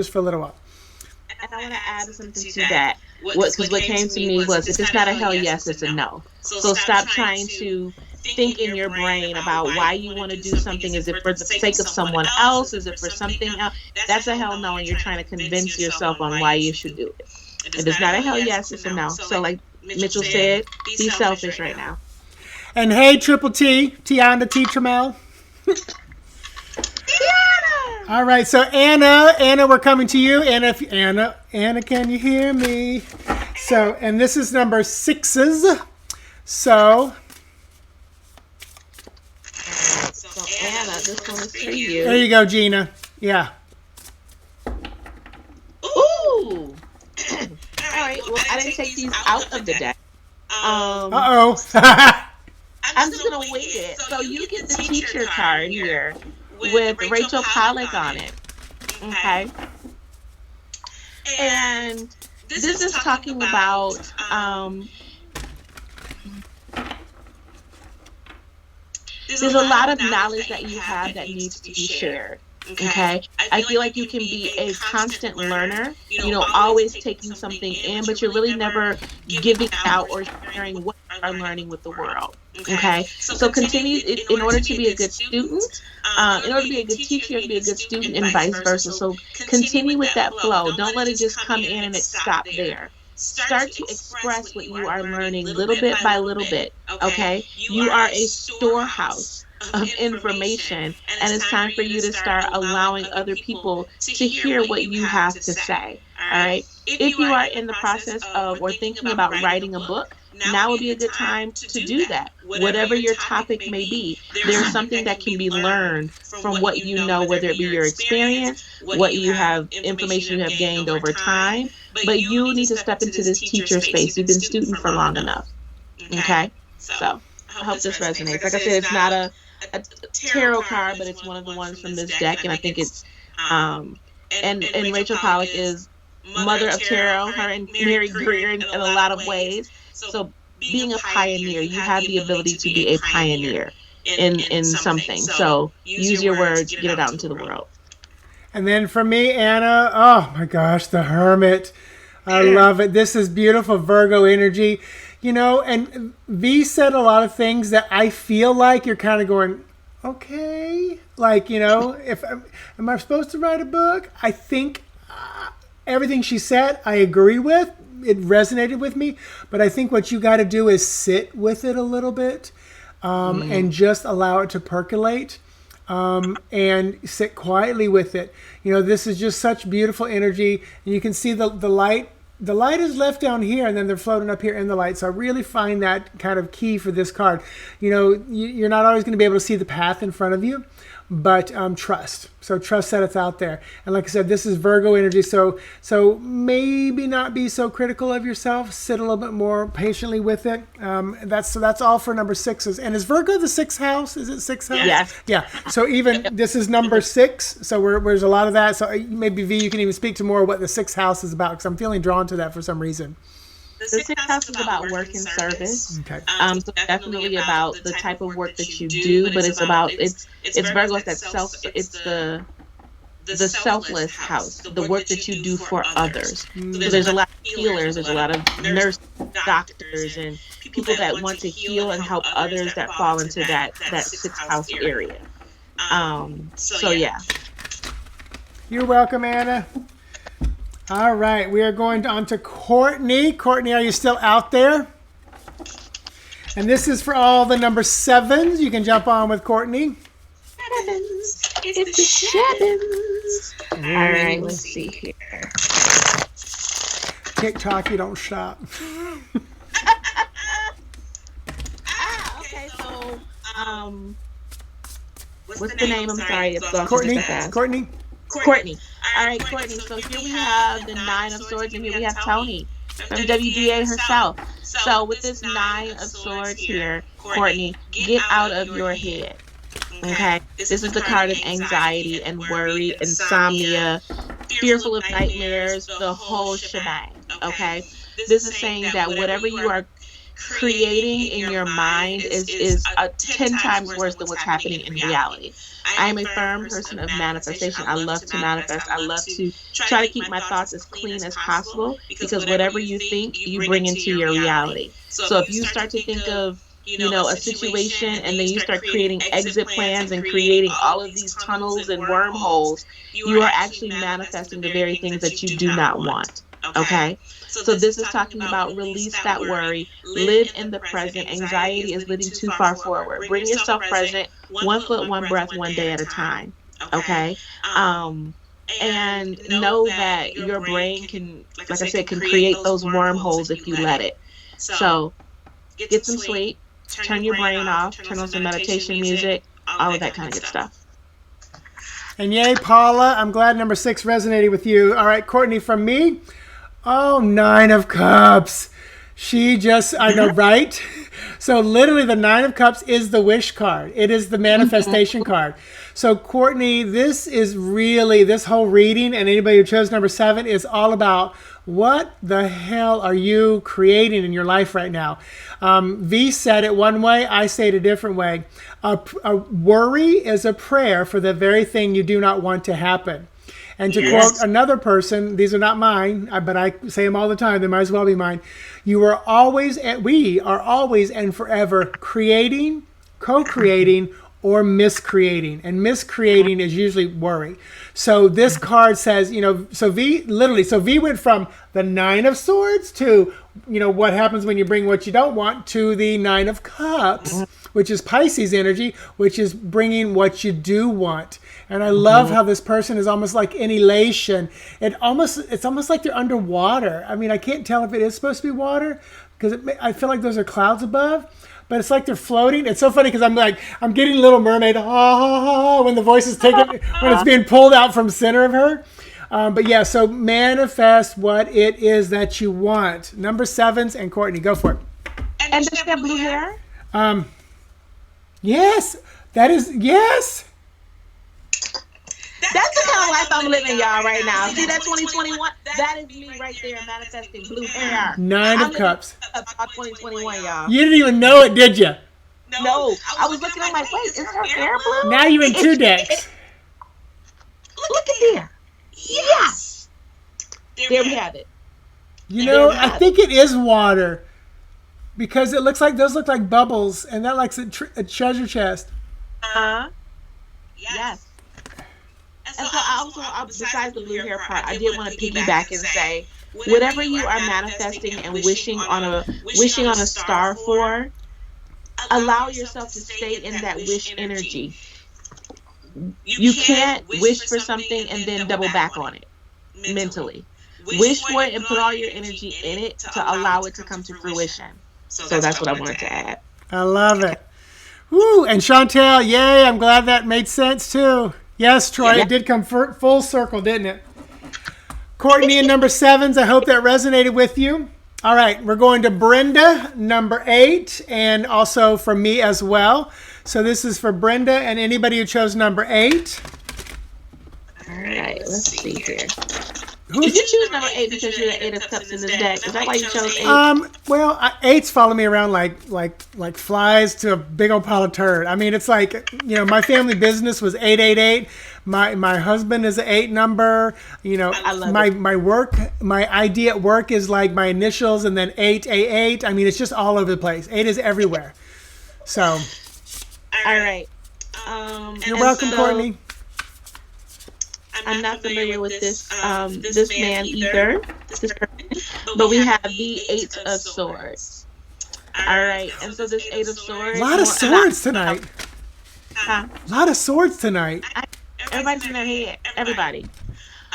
I want to add something to that. Because what came to me was, if it's not a hell yes, it's a no. So stop trying to think in your brain about why you want to do something. Is it for the sake of someone else? Is it for something else? That's a hell no, and you're trying to convince yourself on why you should do it. If it's not a hell yes, it's a no. So like Mitchell said, be selfish right now. And hey, Triple T, Tiana T. Trammell. All right, so Anna, we're coming to you. Anna, can you hear me? So, and this is number 6's. So, Anna, this one is for you. There you go, Gina. Yeah. Ooh. All right. Well, I didn't take these out of the deck. Uh-oh. I'm just gonna wing it. So you get the teacher card here with Rachel Pollack on it. Okay. And this is talking about there's a lot of knowledge that you have that needs to be shared. Okay. I feel like you can be a constant learner, always taking something in, but you're really never giving out or sharing what you are learning with the world. Okay. So continue in order to be a good student, in order to be a good teacher, you have to be a good student and vice versa. So continue with that flow. Don't let it just come in and it stop there. Start to express what you are learning little bit by little bit. Okay. You are a storehouse of information, and it's time for you to start allowing other people to hear what you have to say. All right. If you are in the process of or thinking about writing a book, now would be a good time to do that. Whatever your topic may be, there's something that can be learned from what you know, whether it be your experience, what you have, information you have gained over time. But you need to step into this teacher space. You've been student for long enough. Okay. So I hope this resonates. Like I said, it's not a tarot card, but it's one of the ones from this deck, and I think it's and Rachel Pollack is mother of tarot, her and Mary Greer in a lot of ways. So being a pioneer, you have the ability to be a pioneer in something. So use your words, get it out into the world. And then for me, Anna, oh my gosh, the Hermit. I love it. This is beautiful Virgo energy. And V said a lot of things that I feel like you're kind of going, okay. Like, if am I supposed to write a book? I think everything she said, I agree with. It resonated with me. But I think what you got to do is sit with it a little bit and just allow it to percolate and sit quietly with it. This is just such beautiful energy. And you can see the light. The light is left down here, and then they're floating up here in the light. So I really find that kind of key for this card. You're not always going to be able to see the path in front of you, but trust. So trust that it's out there. And like I said, this is Virgo energy. So maybe not be so critical of yourself. Sit a little bit more patiently with it. That's all for number 6s. And is Virgo the 6th house? Is it 6th house? Yes. Yeah. So even this is number 6. So there's a lot of that. So maybe V, you can even speak to more of what the 6th house is about, because I'm feeling drawn to that for some reason. The 6th house is about work and service. Okay. So definitely about the type of work that you do, but it's Virgo, it's that it's the selfless house, the work that you do for others. So there's a lot of healers, there's a lot of nurses, doctors, and people that want to heal and help others that fall into that 6th house area. So yeah. You're welcome, Anna. All right, we are going on to Courtney. Courtney, are you still out there? And this is for all the number 7s. You can jump on with Courtney. It's the Shevins. All right, let's see here. TikTok, you don't stop. Okay, so what's the name? I'm sorry, it's Courtney. Courtney. All right, Courtney. So here we have the 9 of Swords, and here we have Tony from WDA herself. So with this 9 of Swords here, Courtney, get out of your head. Okay? This is the card of anxiety and worry, insomnia, fearful of nightmares, the whole shebang. Okay? This is saying that whatever you are creating in your mind is 10 times worse than what's happening in reality. I am a firm person of manifestation. I love to manifest. I love to try to keep my thoughts as clean as possible, because whatever you think, you bring into your reality. So if you start to think of a situation, and then you start creating exit plans and creating all of these tunnels and wormholes, you are actually manifesting the very things that you do not want. Okay? So this is talking about release that worry, live in the present. Anxiety is living too far forward. Bring yourself present, 1 foot, 1 breath, 1 day at a time. Okay? And know that your brain can, like I said, can create those wormholes if you let it. So get some sleep, turn your brain off, turn on some meditation music, all of that kind of good stuff. And yay, Paula, I'm glad number 6 resonated with you. All right, Courtney, from me, 9 of Cups. I know, right? So literally the 9 of Cups is the wish card. It is the manifestation card. So Courtney, this whole reading, and anybody who chose number 7, is all about what the hell are you creating in your life right now? V said it one way, I say it a different way. A worry is a prayer for the very thing you do not want to happen. And to quote another person, these are not mine, but I say them all the time, they might as well be mine. We are always and forever creating, co-creating, or miscreating. And miscreating is usually worry. So this card says, so V went from the 9 of Swords to, what happens when you bring what you don't want, to the 9 of Cups, which is Pisces energy, which is bringing what you do want. And I love how this person is almost like in elation. It's almost like they're underwater. I mean, I can't tell if it is supposed to be water because I feel like those are clouds above, but it's like they're floating. It's so funny because I'm getting Little Mermaid, when the voice is taken, when it's being pulled out from center of her. But yeah, so manifest what it is that you want. Number 7s, and Courtney, go for it. And does she have blue hair? Yes, yes. That's the kind of life I'm living, y'all, right now. See that 2021? That is me right there manifesting blue hair. 9 of Cups. 2021, y'all. You didn't even know it, did you? No. I was looking, I'm like, wait, is her hair blue? Now you're in 2 decks. Look at there. Yes. There we have it. I think it is water because those look like bubbles, and that likes a treasure chest. Yes. And so I besides the blue hair part, I did want to piggyback and say, whatever you are manifesting and wishing on a star for, allow yourself to stay in that wish energy. You can't wish for something and then double back on it mentally. Wish for it and put all your energy in it to allow it to come to fruition. So that's what I wanted to add. I love it. Woo! And Chantel, yay! I'm glad that made sense too. Yes, Troy, It did come full circle, didn't it? Courtney and number 7s, I hope that resonated with you. All right, we're going to Brenda, number 8, and also from me as well. So this is for Brenda and anybody who chose number 8. All right, let's see here. Did you choose number 8 because you're the 8 of Cups in this deck? Is that why you chose 8? Well, 8s follow me around like flies to a big old pile of turd. I mean, it's like, my family business was 888. My husband is an 8 number. I love my work, my ID at work is like my initials and then 888. I mean, it's just all over the place. 8 is everywhere. So. All right. You're welcome, Courtney. I'm not familiar with this man either, this person, but we have the 8 of Swords. All right, and so this 8 of Swords. A lot of swords tonight. Huh? A lot of swords tonight. Everybody's in their head. Everybody.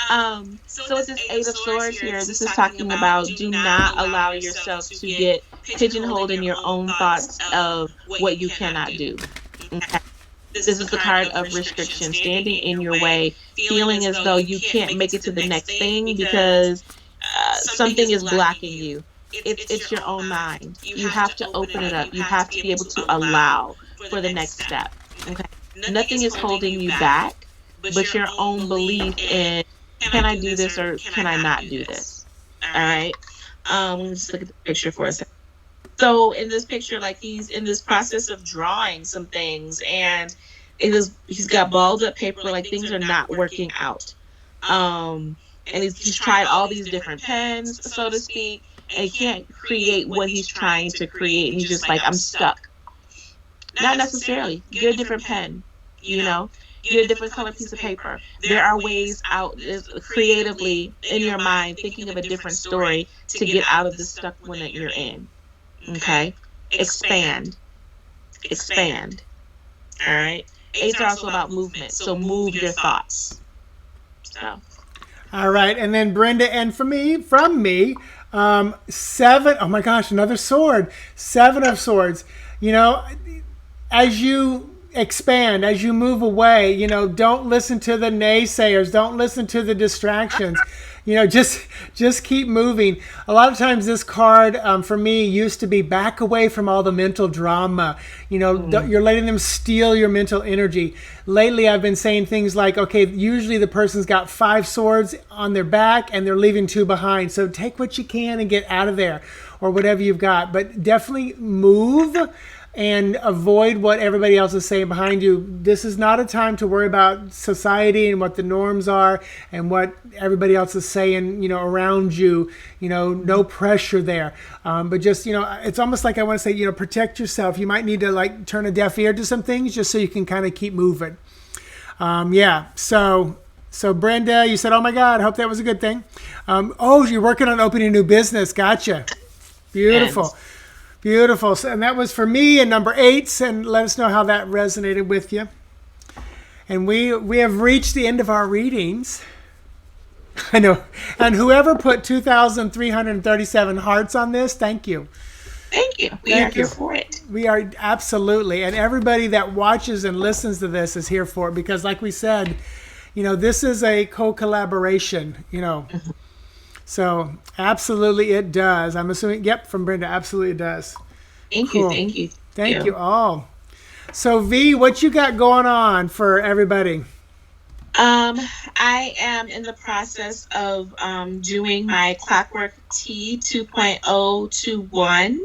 So with this 8 of Swords here, this is talking about do not allow yourself to get pigeonholed in your own thoughts of what you cannot do. Okay. This is the card of restriction, standing in your way, feeling as though you can't make it to the next thing because something is blocking you. It's your own mind. You have to open it up. You have to be able to allow for the next step. Okay. Nothing is holding you back but your own belief in, can I do this or can I not do this? All right. Let me just look at the picture for a second. So in this picture, like he's in this process of drawing some things, and he's got balled up paper, like things are not working out. And he's tried all these different pens, so to speak, and he can't create what he's trying to create. And he's just like, I'm stuck. Not necessarily. Get a different pen, get a different color piece of paper. There are ways out creatively in your mind, thinking of a different story to get out of the stuck one that you're in. Okay, expand. All right. 8's are also about movement, so move your thoughts. So. All right, and then Brenda, and from me, 7. Oh my gosh, another sword. 7 of Swords. As expand as you move away. Don't listen to the naysayers. Don't listen to the distractions. Just keep moving. A lot of times this card for me used to be back away from all the mental drama. You're letting them steal your mental energy. Lately, I've been saying things like, okay, usually the person's got 5 swords on their back and they're leaving 2 behind. So take what you can and get out of there, or whatever you've got. But definitely move and avoid what everybody else is saying behind you. This is not a time to worry about society and what the norms are and what everybody else is saying, around you. No pressure there. But just, it's almost like I want to say, protect yourself. You might need to like turn a deaf ear to some things just so you can kind of keep moving. So Brenda, you said, oh my God, I hope that was a good thing. You're working on opening a new business. Gotcha. Beautiful. Yes. Beautiful. And that was for me and number 8. And let us know how that resonated with you. And we have reached the end of our readings. I know. And whoever put 2,337 hearts on this, thank you. Thank you. We are here for it. We are absolutely. And everybody that watches and listens to this is here for it. Because like we said, this is a co-collaboration, Mm-hmm. So absolutely it does. I'm assuming, yep, from Brenda, absolutely it does. Thank Cool. you. Thank you all. So V, what you got going on for everybody? I am in the process of doing my Clockwork Tea 2.0 to 1,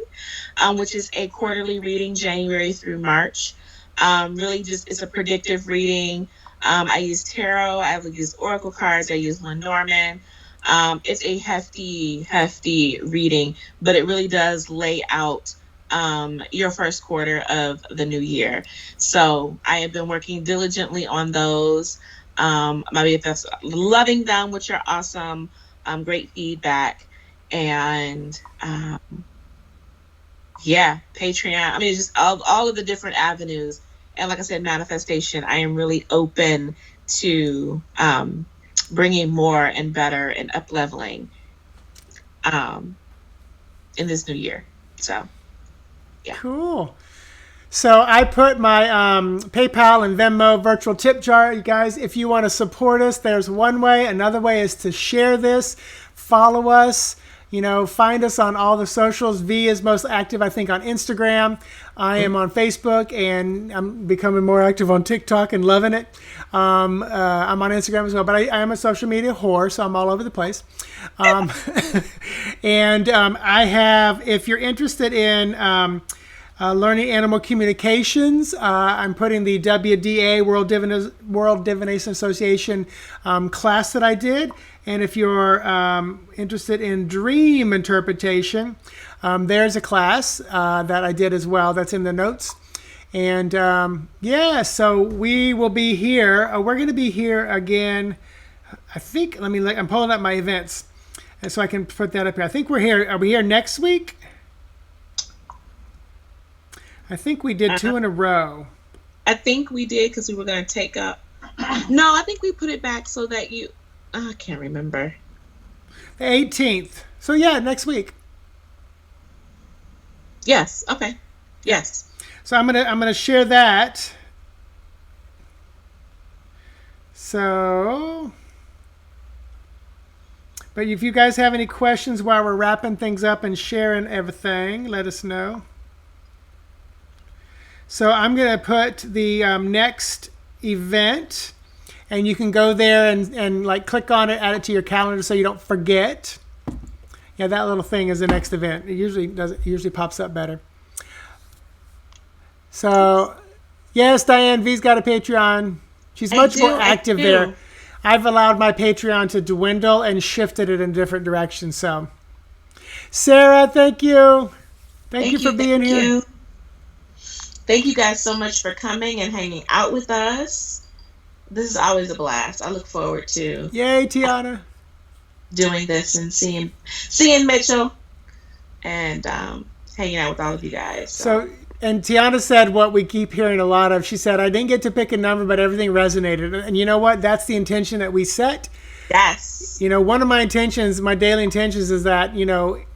which is a quarterly reading, January through March. Really just, it's a predictive reading. I use tarot, I use oracle cards, I use Lenormand. It's a hefty reading, but it really does lay out your first quarter of the new year. So I have been working diligently on those. My BFF's loving them, which are awesome. Great feedback. And Patreon. Just all of the different avenues. And like I said, manifestation. I am really open to bringing more and better and up-leveling in this new year. So, yeah. Cool. So I put my PayPal and Venmo virtual tip jar. You guys, if you want to support us, there's one way. Another way is to share this, follow us, find us on all the socials. V is most active, I think, on Instagram. I am on Facebook, and I'm becoming more active on TikTok and loving it. I'm on Instagram as well, but I am a social media whore, so I'm all over the place. And I have, if you're interested in learning animal communications, I'm putting the WDA, World Divination Association class that I did. And if you're interested in dream interpretation, there's a class that I did as well. That's in the notes. And so we will be here. We're going to be here again. I think, I'm pulling up my events, and so I can put that up here. I think we're here. Are we here next week? I think we did 2 in a row. I think we did because we were going to take up. No, I think we put it back so that you. I can't remember. The 18th. So yeah, next week. Yes. Okay. Yes. So I'm gonna share that. So, but if you guys have any questions while we're wrapping things up and sharing everything, let us know. So I'm gonna put the next event. And you can go there and like click on it, add it to your calendar so you don't forget. Yeah, that little thing is the next event. It usually pops up better. So, yes, Diane V's got a Patreon. She's much more active there. I've allowed my Patreon to dwindle and shifted it in different directions. So, Sarah, thank you. Thank you for being here. Thank you guys so much for coming and hanging out with us. This is always a blast. I look forward to Tiana doing this and seeing Mitchell and hanging out with all of you guys. So, and Tiana said what we keep hearing a lot of. She said, I didn't get to pick a number, but everything resonated. And you know what? That's the intention that we set. Yes. One of my intentions, my daily intentions is that,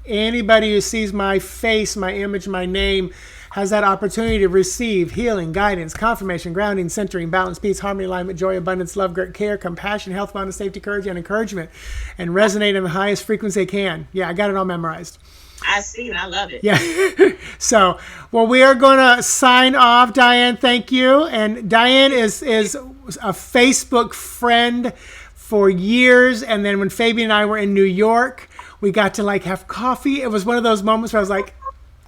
anybody who sees my face, my image, my name has that opportunity to receive healing, guidance, confirmation, grounding, centering, balance, peace, harmony, alignment, joy, abundance, love, care, compassion, health, wellness, safety, courage, and encouragement, and resonate in the highest frequency they can. Yeah, I got it all memorized. I see it. I love it. Yeah. So, well, we are going to sign off, Diane. Thank you. And Diane is a Facebook friend for years. And then when Fabian and I were in New York, we got to like have coffee. It was one of those moments where I was like,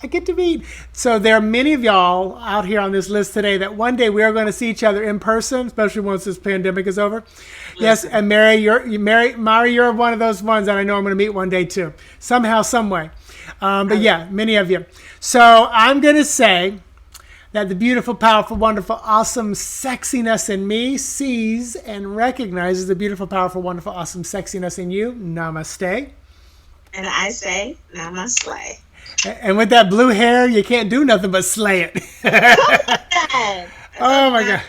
I get to meet. So there are many of y'all out here on this list today that one day we are going to see each other in person, especially once this pandemic is over. Yes, and Mary, you're one of those ones that I know I'm going to meet one day too, somehow, some way. But yeah, many of you. So I'm going to say that the beautiful, powerful, wonderful, awesome sexiness in me sees and recognizes the beautiful, powerful, wonderful, awesome sexiness in you. Namaste. And I say, namaste. And with that blue hair, you can't do nothing but slay it. Oh my God.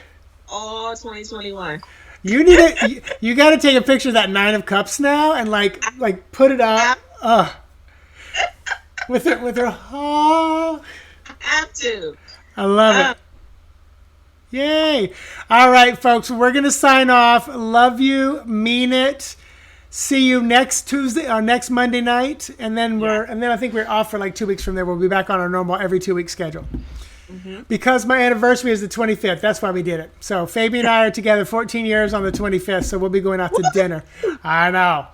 All 2021. You need it. You got to take a picture of that 9 of Cups now and like put it up. With her. Oh. I have to. I love it. Yay. All right, folks, we're going to sign off. Love you. Mean it. See you next Tuesday or next Monday night. And then I think we're off for like 2 weeks from there. We'll be back on our normal every 2 week schedule. Mm-hmm. Because my anniversary is the 25th. That's why we did it. So Fabi and I are together 14 years on the 25th. So we'll be going out to dinner. I know.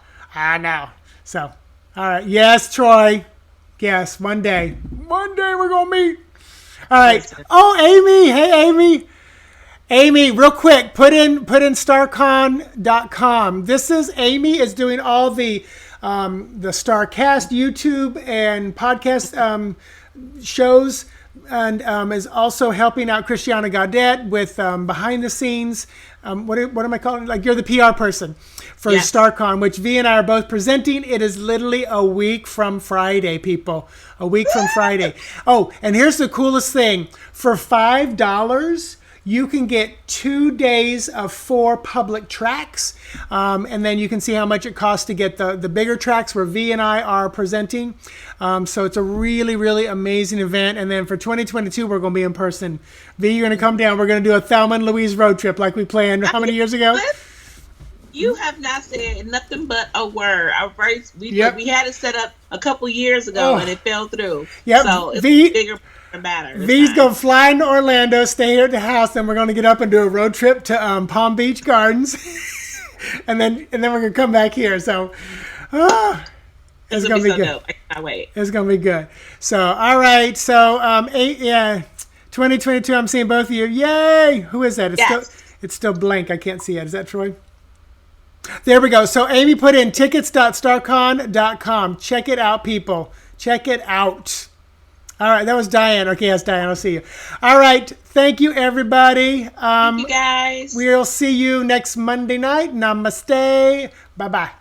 So, all right. Yes, Troy. Yes, one day we're going to meet. All right. Oh, Amy. Hey, Amy. Amy, real quick, put in starcon.com. This is Amy is doing all the Starcast YouTube and podcast shows, and is also helping out Christiana Gaudet with behind the scenes. What am I calling it? Like, you're the PR person for StarCon, which V and I are both presenting. It is literally a week from Friday, people. A week from Friday. Oh, and here's the coolest thing. For $5, you can get 2 days of 4 public tracks. And then you can see how much it costs to get the bigger tracks where V and I are presenting. So it's a really, really amazing event. And then for 2022, we're going to be in person. V, you're going to come down. We're going to do a Thelma and Louise road trip like we planned how many years ago? You have not said nothing but a word. We had it set up a couple years ago and it fell through. Yep. So it's bigger and better. V's going to fly into Orlando, stay here at the house, then we're going to get up and do a road trip to Palm Beach Gardens. and then we're going to come back here. So it's going to be good. Dope. I cannot wait. It's going to be good. So, all right. So, 2022, I'm seeing both of you. Yay! Who is that? It's still blank. I can't see it. Is that Troy? There we go. So Amy put in tickets.starcon.com. Check it out, people. Check it out. All right. That was Diane. Okay, that's Diane. I'll see you. All right. Thank you, everybody. Thank you, guys. We'll see you next Monday night. Namaste. Bye-bye.